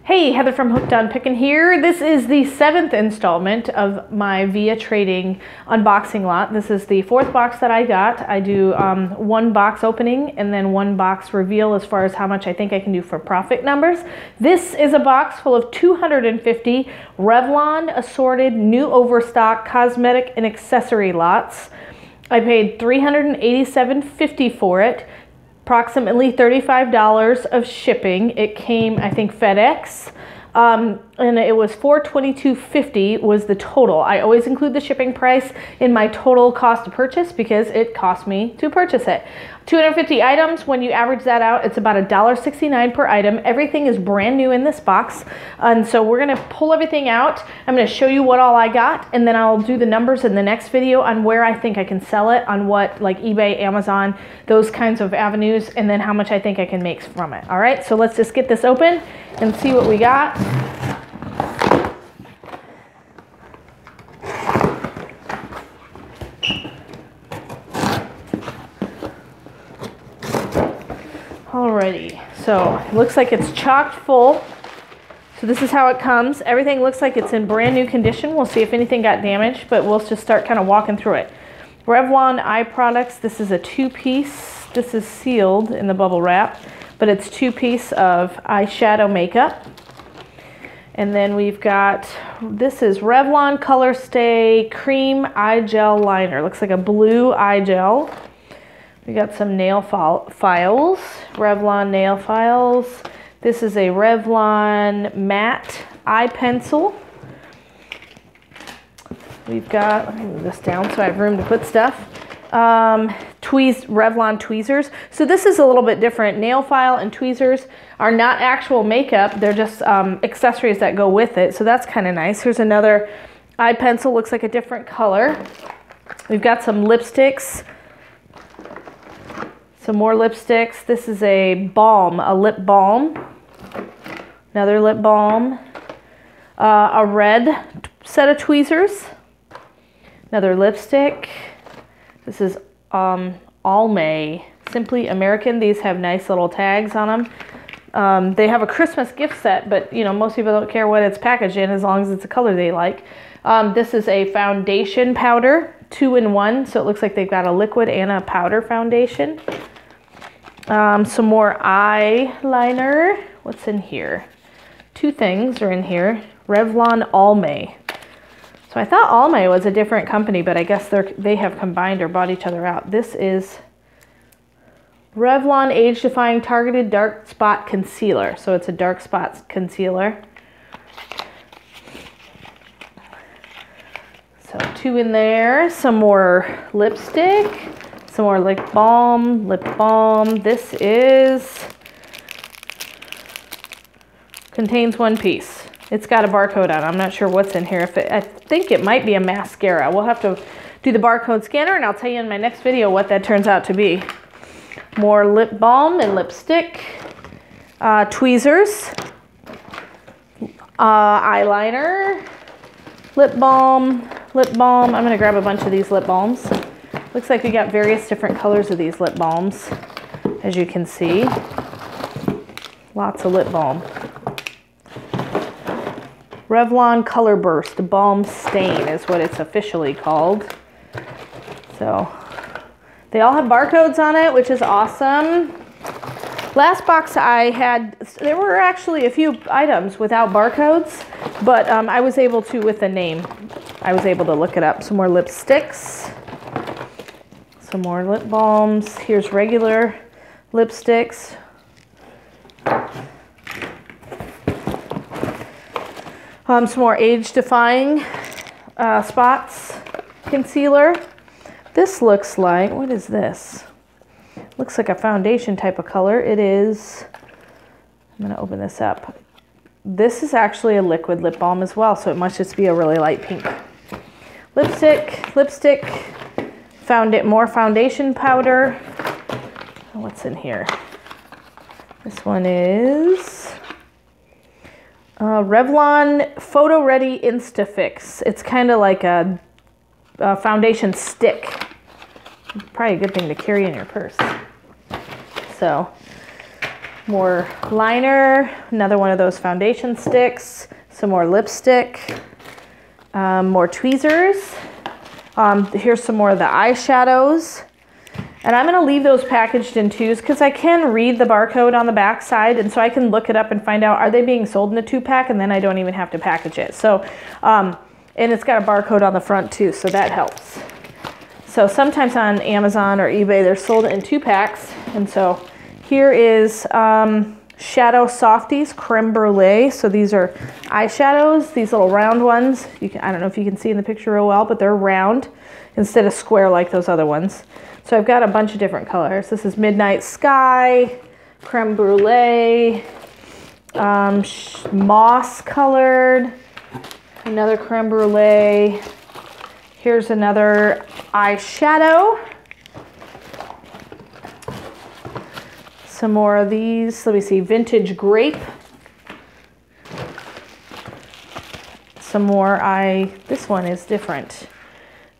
Hey, Heather from Hooked on Pickin here. This is the 7th installment of my VIA Trading unboxing lot. This is the 4th box that I got. I do one box opening and then one box reveal as far as how much I think I can do for profit numbers. This is a box full of 250 Revlon assorted new overstock cosmetic and accessory lots. I paid $387.50 for it. Approximately $35 of shipping. It came, I think, FedEx, and it was $422.50 was the total. I always include the shipping price in my total cost of purchase because it cost me to purchase it. 250 items, when you average that out, it's about $1.69 per item. Everything is brand new in this box, and so we're gonna pull everything out. I'm gonna show you what all I got, and then I'll do the numbers in the next video on where I think I can sell it, on what, like eBay, Amazon, those kinds of avenues, and then how much I think I can make from it. All right, so let's just get this open and see what we got. Alrighty, so it looks like it's chocked full. So this is how it comes. Everything looks like it's in brand new condition. We'll see if anything got damaged, but we'll just start kind of walking through it. Revlon eye products. This is a 2-piece. This is sealed in the bubble wrap, but it's 2-piece of eyeshadow makeup. And then we've got, this is Revlon Color Stay Cream Eye Gel Liner. Looks like a blue eye gel. We got some nail files, Revlon nail files. This is a Revlon matte eye pencil. We've got, let me move this down so I have room to put stuff. Revlon tweezers. So this is a little bit different. Nail file and tweezers are not actual makeup. They're just accessories that go with it. So that's kind of nice. Here's another eye pencil. Looks like a different color. We've got some lipsticks. Some more lipsticks. This is a balm, a lip balm. Another lip balm. A red set of tweezers. Another lipstick. This is Almay, Simply American. These have nice little tags on them. They have a Christmas gift set, but you know, most people don't care what it's packaged in as long as it's a color they like. This is a foundation powder, 2-in-1, so it looks like they've got a liquid and a powder foundation. Some more eyeliner. What's in here? 2 things are in here. Revlon Almay. So I thought Almay was a different company, but I guess they have combined or bought each other out. This is Revlon Age Defying Targeted Dark Spot Concealer. So it's a dark spots concealer. So 2 in there. Some more lipstick. Some more lip balm. This contains 1 piece. It's got a barcode on it. I'm not sure what's in here. I think it might be a mascara. We'll have to do the barcode scanner and I'll tell you in my next video what that turns out to be. More lip balm and lipstick. Tweezers. Eyeliner. Lip balm. I'm gonna grab a bunch of these lip balms. Looks like we got various different colors of these lip balms, as you can see. Lots of lip balm. Revlon Color Burst Balm Stain is what it's officially called. So they all have barcodes on it, which is awesome. Last box I had, there were actually a few items without barcodes, but I was able to, with the name, I was able to look it up. Some more lipsticks. Some more lip balms. Here's regular lipsticks. Some more age-defying spots concealer. This looks like, what is this? Looks like a foundation type of color. It is, I'm gonna open this up. This is actually a liquid lip balm as well, so it must just be a really light pink. Lipstick, more foundation powder. What's in here? This one is Revlon Photo Ready Instafix. It's kind of like a foundation stick. Probably a good thing to carry in your purse. So More liner, another one of those foundation sticks, some more lipstick, more tweezers. Here's some more of the eyeshadows. And I'm gonna leave those packaged in twos because I can read the barcode on the back side, and so I can look it up and find out, are they being sold in a 2-pack, and then I don't even have to package it. So, and it's got a barcode on the front too, so that helps. So sometimes on Amazon or eBay, they're sold in 2-packs. And so here is Shadow Softies Creme Brulee. So these are eyeshadows, these little round ones. I don't know if you can see in the picture real well, but they're round instead of square like those other ones. So I've got a bunch of different colors. This is Midnight Sky, Creme Brulee, moss colored, another Creme Brulee. Here's another eyeshadow. Some more of these. Let me see, Vintage Grape. Some more this one is different.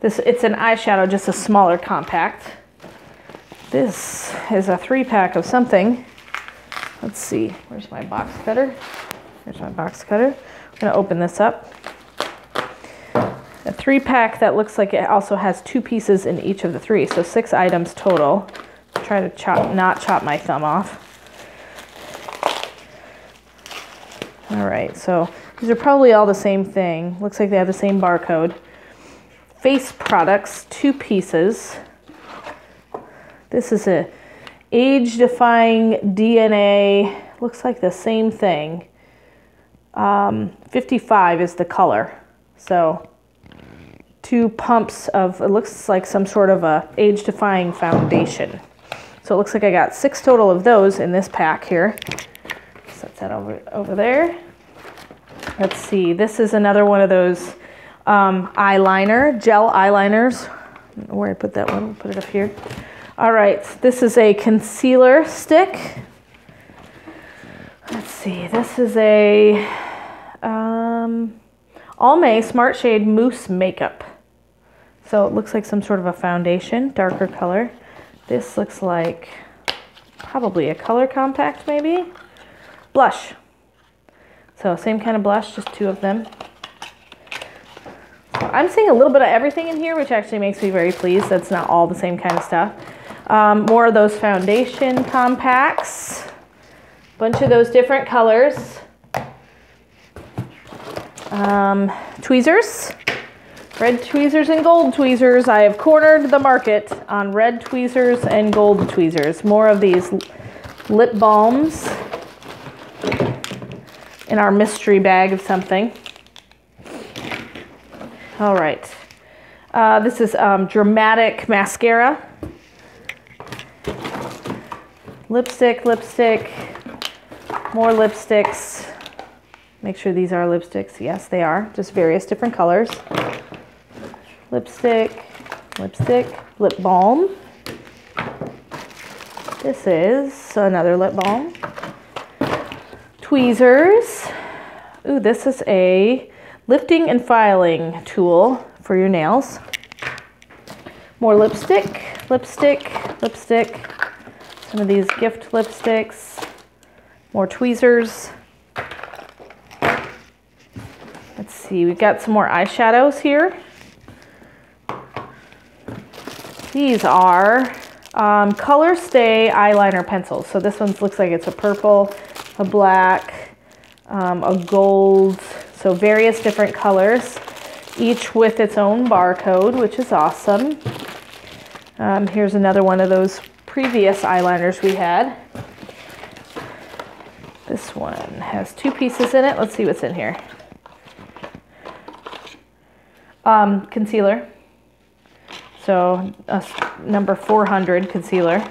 It's an eyeshadow, just a smaller compact. This is a 3-pack of something. Let's see, where's my box cutter? Here's my box cutter. I'm gonna open this up. A 3-pack that looks like it also has 2 pieces in each of the 3, so 6 items total. Try to not chop my thumb off. All right, so these are probably all the same thing. Looks like they have the same barcode. Face products, 2 pieces. This is a age-defying DNA. Looks like the same thing. 55 is the color. So 2 pumps of, it looks like some sort of a age-defying foundation. So it looks like I got 6 total of those in this pack here. Set that over there. Let's see, this is another one of those eyeliner, gel eyeliners. I don't know where I put that one, put it up here. All right, this is a concealer stick. Let's see, this is a Almay Smart Shade Mousse Makeup. So it looks like some sort of a foundation, darker color. This looks like probably a color compact maybe. Blush. So same kind of blush, just 2 of them. So I'm seeing a little bit of everything in here, which actually makes me very pleased. That's not all the same kind of stuff. More of those foundation compacts. Bunch of those different colors. Tweezers. Red tweezers and gold tweezers. I have cornered the market on red tweezers and gold tweezers. More of these lip balms in our mystery bag of something. All right. This is Dramatic Mascara. Lipstick, more lipsticks. Make sure these are lipsticks. Yes, they are. Just various different colors. Lipstick, lip balm. This is another lip balm. Tweezers. Ooh, this is a lifting and filing tool for your nails. More lipstick. Some of these gift lipsticks. More tweezers. Let's see, we've got some more eyeshadows here. These are Color Stay eyeliner pencils. So this one looks like it's a purple, a black, a gold, so various different colors, each with its own barcode, which is awesome. Here's another one of those previous eyeliners we had. This one has 2 pieces in it. Let's see what's in here. Concealer. So number 400 concealer.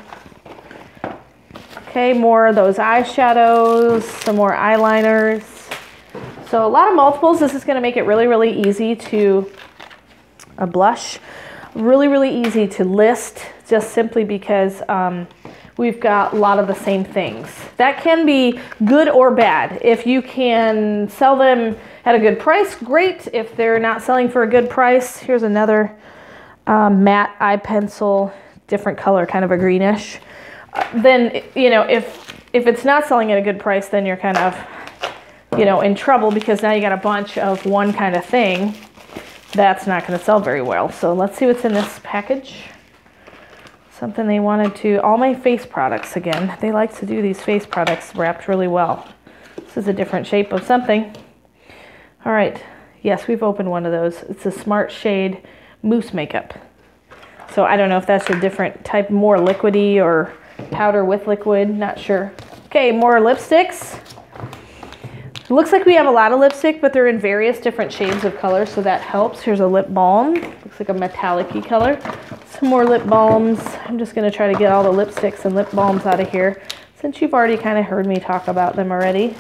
Okay, more of those eyeshadows, some more eyeliners. So a lot of multiples. This is going to make it really, really easy to blush. Really easy to list, just simply because we've got a lot of the same things. That can be good or bad. If you can sell them at a good price, great. If they're not selling for a good price, here's another matte eye pencil, different color, kind of a greenish. Then, you know, if if it's not selling at a good price, then you're kind of, you know, in trouble, because now you got a bunch of one kind of thing that's not going to sell very well. So let's see what's in this package. Something they wanted to, all my face products again. They like to do these face products wrapped really well. This is a different shape of something. All right, yes, we've opened one of those. It's a Smart Shade Mousse Makeup. So I don't know if that's a different type, more liquidy or powder with liquid, not sure. Okay, more lipsticks. It looks like we have a lot of lipstick, but they're in various different shades of color, so that helps. Here's a lip balm. Looks like a metallic-y color. Some more lip balms. I'm just going to try to get all the lipsticks and lip balms out of here, since you've already kind of heard me talk about them already.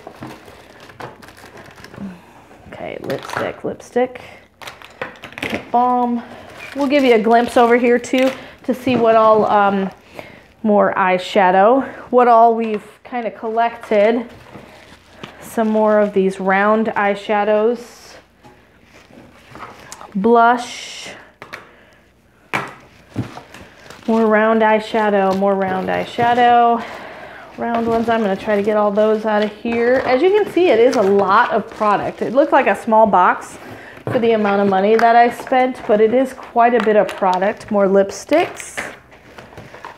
Okay, lipstick, lip balm. We'll give you a glimpse over here too to see what all, more eyeshadow, what all we've kind of collected. Some more of these round eyeshadows, blush, more round eyeshadow, round ones. I'm going to try to get all those out of here. As you can see, it is a lot of product. It looks like a small box for the amount of money that I spent, but it is quite a bit of product. More lipsticks.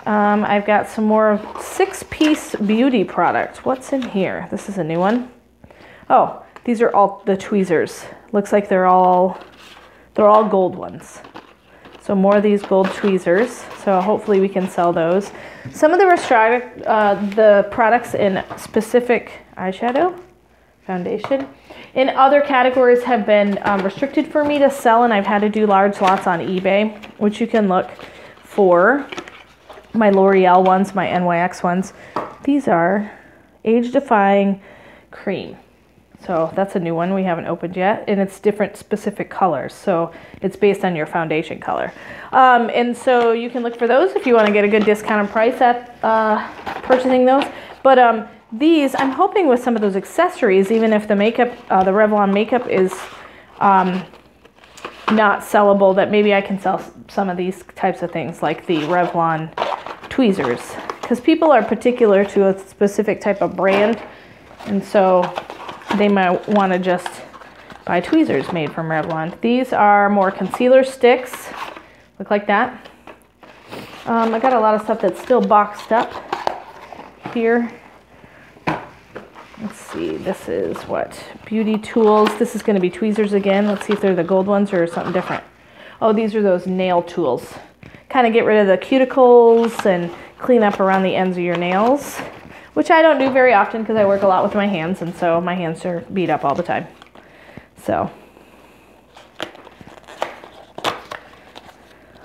I've got some more 6-piece beauty product. What's in here? This is a new one. Oh, these are all the tweezers. Looks like they're all gold ones. So more of these gold tweezers. So hopefully we can sell those. Some of the products in specific eyeshadow, foundation, in other categories have been restricted for me to sell, and I've had to do large lots on eBay, which you can look for. My L'Oreal ones, my NYX ones. These are age-defying cream. So that's a new one we haven't opened yet, and it's different specific colors. So it's based on your foundation color. And so you can look for those if you want to get a good discounted price at purchasing those. But these, I'm hoping with some of those accessories, even if the makeup, the Revlon makeup is not sellable, that maybe I can sell some of these types of things like the Revlon tweezers, because people are particular to a specific type of brand, and so they might want to just buy tweezers made from Revlon. These are more concealer sticks, look like that. I got a lot of stuff that's still boxed up here. Let's see, this is what? Beauty tools. This is going to be tweezers again. Let's see if they're the gold ones or something different. Oh, these are those nail tools. Kind of get rid of the cuticles and clean up around the ends of your nails, which I don't do very often because I work a lot with my hands, and so my hands are beat up all the time. So,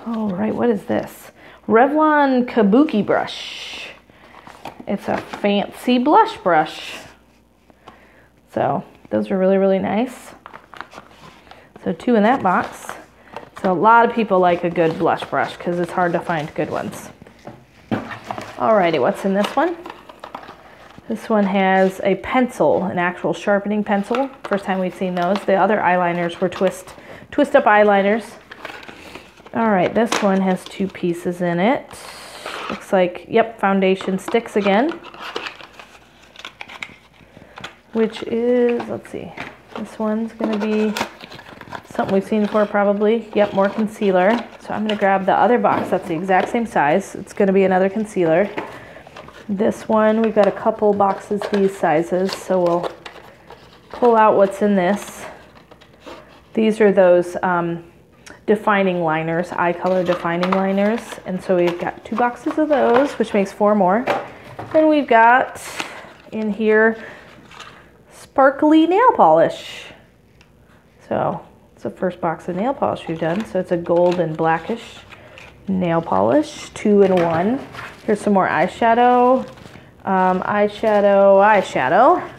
all right, what is this? Revlon Kabuki brush. It's a fancy blush brush. So those are really, really nice. So 2 in that box. So a lot of people like a good blush brush because it's hard to find good ones. Alrighty, what's in this one? This one has a pencil, an actual sharpening pencil. First time we've seen those. The other eyeliners were twist up eyeliners. Alright, this one has 2 pieces in it. Looks like, yep, foundation sticks again. Which is, let's see, this one's going to be something we've seen before probably. Yep, more concealer. So I'm going to grab the other box that's the exact same size. It's going to be another concealer. This one, we've got a couple boxes these sizes, so we'll pull out what's in this. These are those defining liners, eye color defining liners. And so we've got 2 boxes of those, which makes 4 more. Then we've got in here sparkly nail polish. So it's the first box of nail polish we've done. So it's a gold and blackish nail polish, 2 in 1. Here's some more eyeshadow, eyeshadow.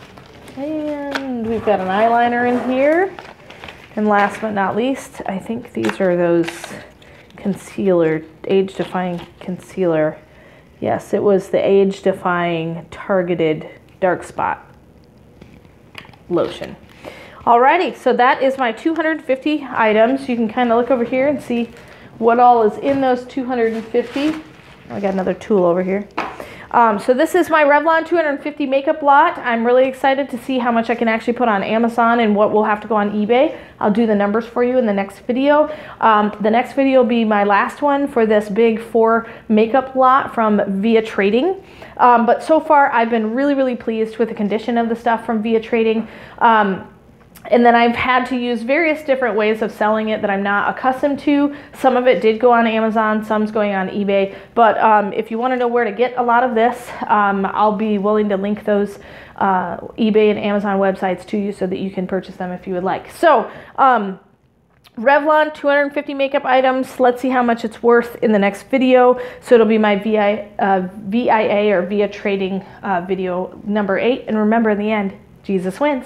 And we've got an eyeliner in here. And last but not least, I think these are those concealer, age-defying concealer. Yes, it was the age-defying targeted dark spot lotion. Alrighty, so that is my 250 items. You can kind of look over here and see what all is in those 250. I got another tool over here. So this is my Revlon 250 makeup lot. I'm really excited to see how much I can actually put on Amazon and what will have to go on eBay. I'll do the numbers for you in the next video. The next video will be my last one for this big 4 makeup lot from VIA Trading. But so far I've been really pleased with the condition of the stuff from VIA Trading. And then I've had to use various different ways of selling it that I'm not accustomed to. Some of it did go on Amazon, some's going on eBay. But if you want to know where to get a lot of this, I'll be willing to link those eBay and Amazon websites to you so that you can purchase them if you would like. So Revlon 250 makeup items. Let's see how much it's worth in the next video. So it'll be my VIA or VIA Trading video number 8. And remember, in the end, Jesus wins.